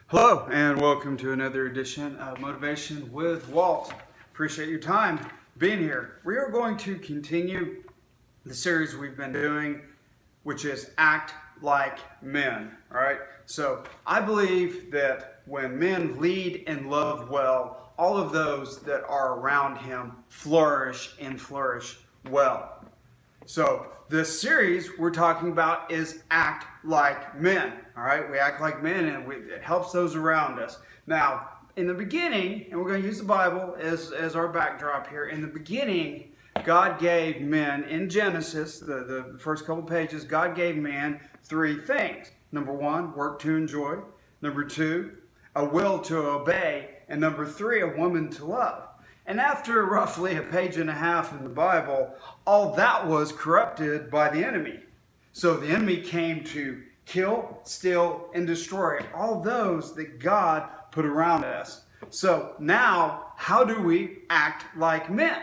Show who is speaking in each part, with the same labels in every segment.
Speaker 1: Hello and welcome to another edition of Motivation with Walt. Appreciate your time being here. We are going to continue the series we've been doing, which is Act Like Men. All right. So I believe that when men lead and love well, all of those that are around him flourish and flourish well. So this series we're talking about is Act Like Men. All right, we act like men, and it helps those around us. Now, in the beginning, and we're going to use the Bible as our backdrop here. In the beginning, God gave men in Genesis, the first couple pages, God gave man three things. Number one, work to enjoy. Number two, a will to obey. And number three, a woman to love. And after roughly a page and a half in the Bible, all that was corrupted by the enemy. So the enemy came to kill, steal, and destroy all those that God put around us. So now, how do we act like men?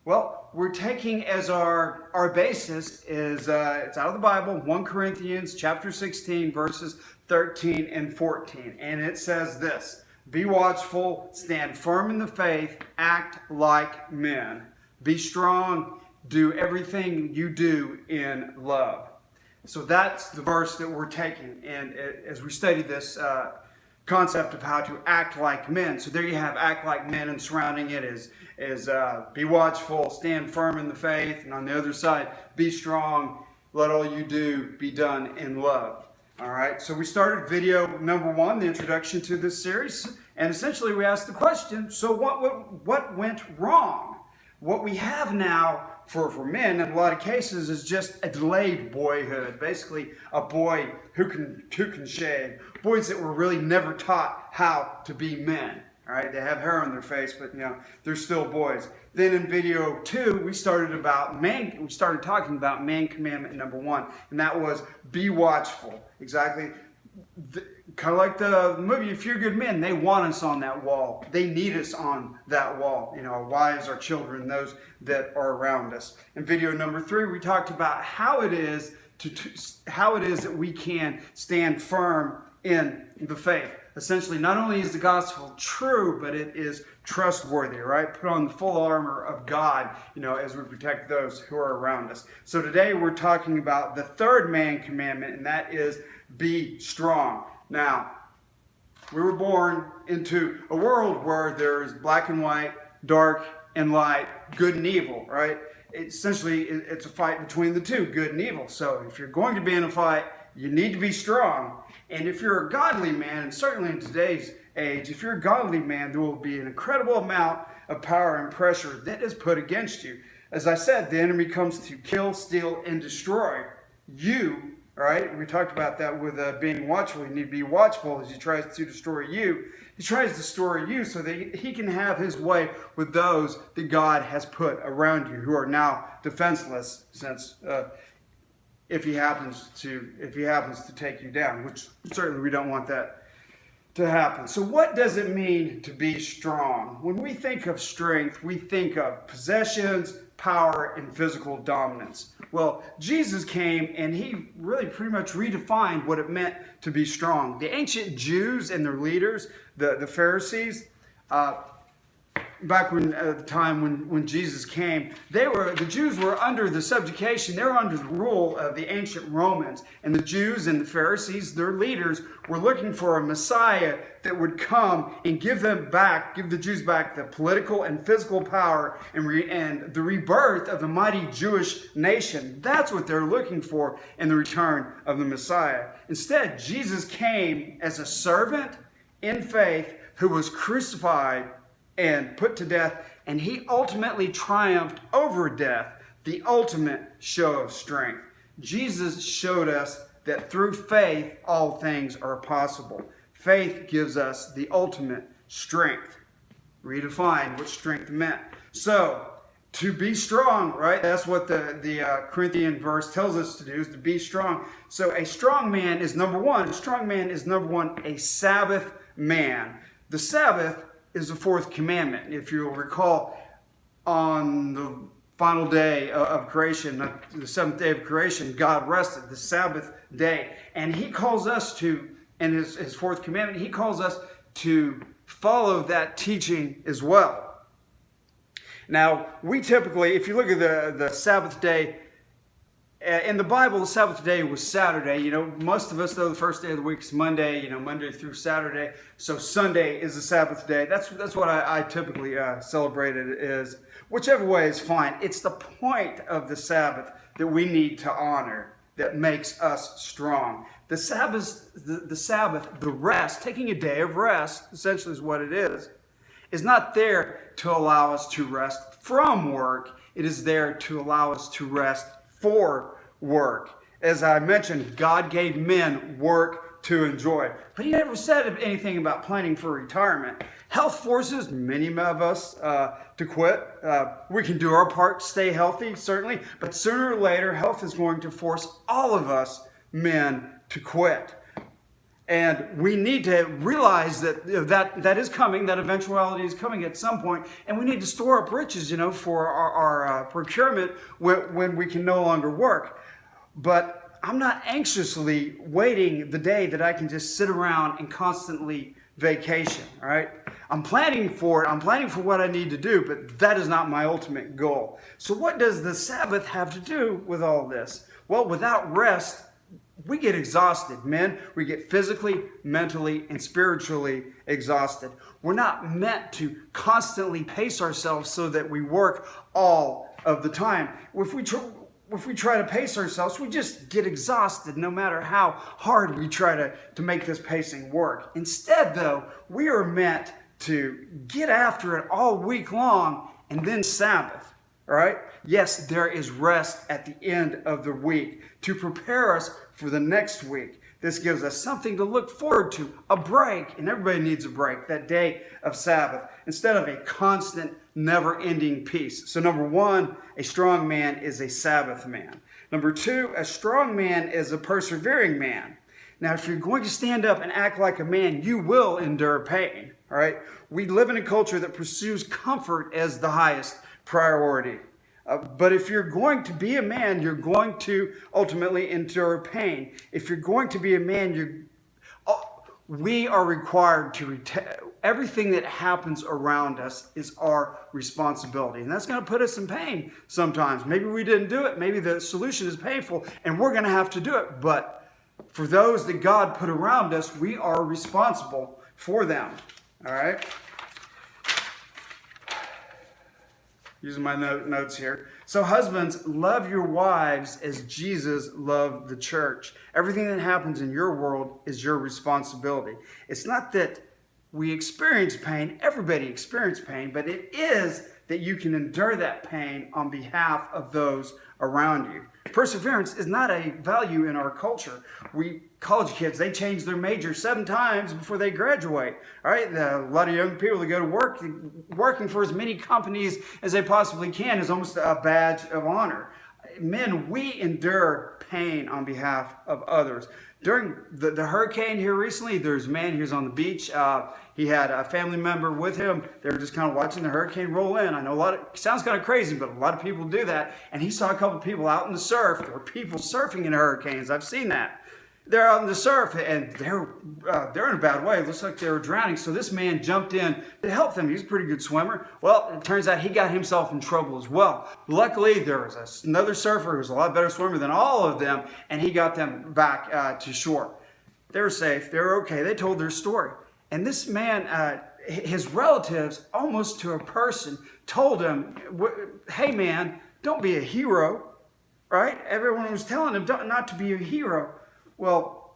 Speaker 1: Well, we're taking as our basis is it's out of the Bible, 1 Corinthians chapter 16, verses 13 and 14. And it says this: be watchful, stand firm in the faith, act like men. Be strong, do everything you do in love. So that's the verse that we're taking, and as we study this concept of how to act like men. So there you have act like men, and surrounding it is be watchful, stand firm in the faith, and on the other side, be strong, let all you do be done in love. All right, so we started video number one, the introduction to this series, and essentially we asked the question, so what went wrong? What we have now for men in a lot of cases is just a delayed boyhood, basically a boy who can shave, boys that were really never taught how to be men. All right, they have hair on their face, but they're still boys. Then in video two, we started talking about man commandment number one, and that was be watchful. Exactly. Kind of like the movie A Few Good Men, they want us on that wall. They need us on that wall. Our wives, our children, those that are around us. In video number three, we talked about how it is that we can stand firm in the faith. Essentially, not only is the gospel true, but it is trustworthy, right? Put on the full armor of God, as we protect those who are around us. So today we're talking about the third man commandment, and that is be strong. Now, we were born into a world where there's black and white, dark and light, good and evil, right? Essentially, it's a fight between the two, good and evil. So if you're going to be in a fight, you need to be strong. And if you're a godly man, and certainly in today's age, if you're a godly man, there will be an incredible amount of power and pressure that is put against you. As I said, the enemy comes to kill, steal, and destroy you. All right, we talked about that with being watchful. You need to be watchful as he tries to destroy you. He tries to destroy you so that he can have his way with those that God has put around you who are now defenseless, since if he happens to take you down, which certainly we don't want that to happen. So what does it mean to be strong? When we think of strength, we think of possessions, power, and physical dominance. Well, Jesus came and he really pretty much redefined what it meant to be strong. The ancient Jews and their leaders, the Pharisees, back when at the time when Jesus came, the Jews were under the subjugation. They were under the rule of the ancient Romans, and the Jews and the Pharisees, their leaders, were looking for a Messiah that would come and give the Jews back the political and physical power and the rebirth of the mighty Jewish nation. That's what they're looking for in the return of the Messiah. Instead, Jesus came as a servant in faith who was crucified and put to death, and he ultimately triumphed over death, the ultimate show of strength. Jesus showed us that through faith all things are possible. Faith gives us the ultimate strength. Redefine what strength meant. So, to be strong, right? That's what the Corinthian verse tells us to do, is to be strong. So a strong man is number one. A Sabbath man. The Sabbath is the fourth commandment. If you'll recall, on the final day of creation, the seventh day of creation, God rested, the Sabbath day. And he calls us to and his fourth commandment, he calls us to follow that teaching as well. Now, we typically, if you look at the Sabbath day, in the Bible, the Sabbath day was Saturday. You know, most of us, though, the first day of the week is Monday, you know, Monday through Saturday. So Sunday is the Sabbath day. That's what I typically celebrate it as. Whichever way is fine. It's the point of the Sabbath that we need to honor that makes us strong. The Sabbath, the rest, taking a day of rest, essentially is what it is not there to allow us to rest from work. It is there to allow us to rest for work. As I mentioned, God gave men work to enjoy, but he never said anything about planning for retirement. Health forces many of us to quit. We can do our part, stay healthy, certainly, but sooner or later, health is going to force all of us men to quit. And we need to realize that is coming, that eventuality is coming at some point, and we need to store up riches, you know, for our procurement when we can no longer work. But I'm not anxiously waiting the day that I can just sit around and constantly vacation, all right? I'm planning for it. I'm planning for what I need to do, but that is not my ultimate goal. So what does the Sabbath have to do with all this? Well, without rest, we get exhausted, men. We get physically, mentally, and spiritually exhausted. We're not meant to constantly pace ourselves so that we work all of the time. If we try to pace ourselves, we just get exhausted no matter how hard we try to make this pacing work. Instead, though, we are meant to get after it all week long and then Sabbath. All right? Yes, there is rest at the end of the week to prepare us for the next week. This gives us something to look forward to, a break, and everybody needs a break, that day of Sabbath, instead of a constant, never-ending peace. So number one, a strong man is a Sabbath man. Number two, a strong man is a persevering man. Now, if you're going to stand up and act like a man, you will endure pain. All right? We live in a culture that pursues comfort as the highest priority. But if you're going to be a man, you're going to ultimately endure pain. If you're going to be a man, we are required to everything that happens around us is our responsibility. And that's going to put us in pain sometimes. Maybe we didn't do it. Maybe the solution is painful and we're going to have to do it. But for those that God put around us, we are responsible for them. All right? Using my notes here. So husbands, love your wives as Jesus loved the church. Everything that happens in your world is your responsibility. It's not that we experience pain. Everybody experiences pain, but it is that you can endure that pain on behalf of those around you. Perseverance is not a value in our culture. College kids, they change their major 7 times before they graduate. All right, a lot of young people that go to work, working for as many companies as they possibly can is almost a badge of honor. Men, we endure pain on behalf of others. During the hurricane here recently, there's a man who's on the beach. He had a family member with him. They were just kind of watching the hurricane roll in. I know sounds kind of crazy, but a lot of people do that. And he saw a couple of people out in the surf. There were people surfing in hurricanes. I've seen that. They're out in the surf, and they're in a bad way. It looks like they were drowning. So this man jumped in to help them. He's a pretty good swimmer. Well, it turns out he got himself in trouble as well. Luckily, there was another surfer who was a lot better swimmer than all of them, and he got them back to shore. They were safe. They were okay. They told their story. And this man, his relatives, almost to a person, told him, hey, man, don't be a hero, right? Everyone was telling him not to be a hero. Well,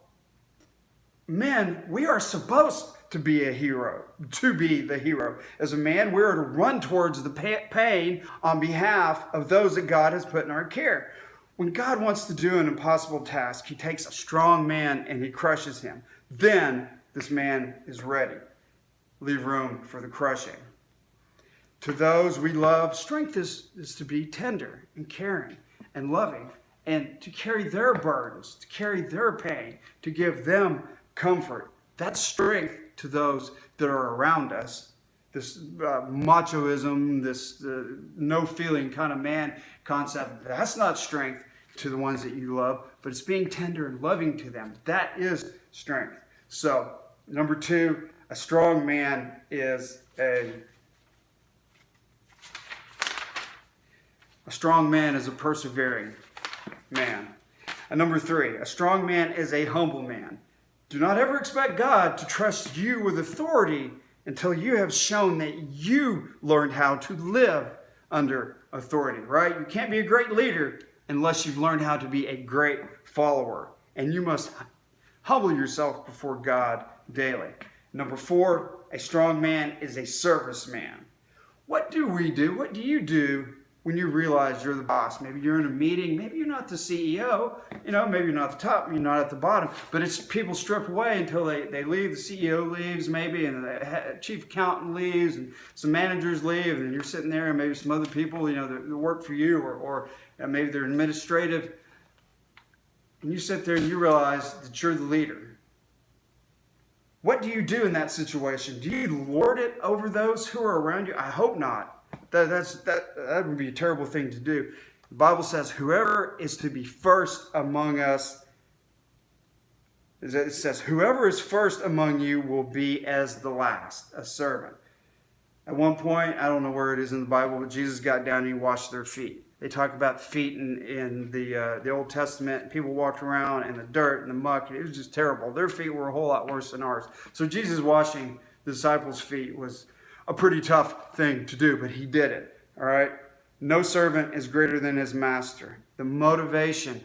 Speaker 1: men, we are supposed to be a hero, to be the hero. As a man, we are to run towards the pain on behalf of those that God has put in our care. When God wants to do an impossible task, he takes a strong man and he crushes him. Then this man is ready. Leave room for the crushing. To those we love, strength is to be tender and caring and loving, and to carry their burdens, to carry their pain, to give them comfort. That's strength to those that are around us. This machoism, this no-feeling kind of man concept, that's not strength to the ones that you love, but it's being tender and loving to them. That is strength. So, number 2, a strong man is a persevering man. And number 3, a strong man is a humble man. Do not ever expect God to trust you with authority until you have shown that you learned how to live under authority, right? You can't be a great leader unless you've learned how to be a great follower. And you must humble yourself before God daily. Number 4, a strong man is a serviceman. What do we do? What do you do when you realize you're the boss? Maybe you're in a meeting, maybe you're not the CEO, maybe you're not at the top, you're not at the bottom, but it's people strip away until they leave, the CEO leaves maybe, and the chief accountant leaves, and some managers leave, and you're sitting there, and maybe some other people, that work for you, or maybe they're administrative, and you sit there and you realize that you're the leader. What do you do in that situation? Do you lord it over those who are around you? I hope not. That would be a terrible thing to do. The Bible says, whoever is to be first among us, it says, whoever is first among you will be as the last, a servant. At one point, I don't know where it is in the Bible, but Jesus got down and he washed their feet. They talk about feet in the Old Testament. People walked around in the dirt and the muck. It was just terrible. Their feet were a whole lot worse than ours. So Jesus washing the disciples' feet was a pretty tough thing to do, but he did it. All right? No servant is greater than his master. The motivation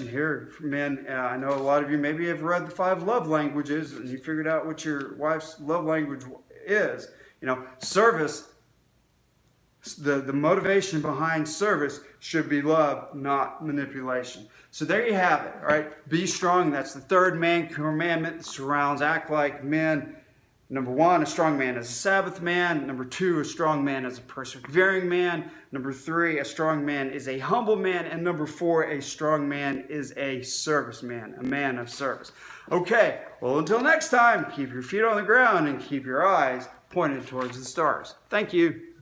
Speaker 1: here for men, I know a lot of you maybe have read the 5 love languages and you figured out what your wife's love language is. Service, the motivation behind service should be love, not manipulation. So there you have it, all right? Be strong. That's the 3rd man commandment that surrounds act like men. Number 1, a strong man is a Sabbath man. Number 2, a strong man is a persevering man. Number 3, a strong man is a humble man. And number 4, a strong man is a serviceman, a man of service. Okay, well, until next time, keep your feet on the ground and keep your eyes pointed towards the stars. Thank you.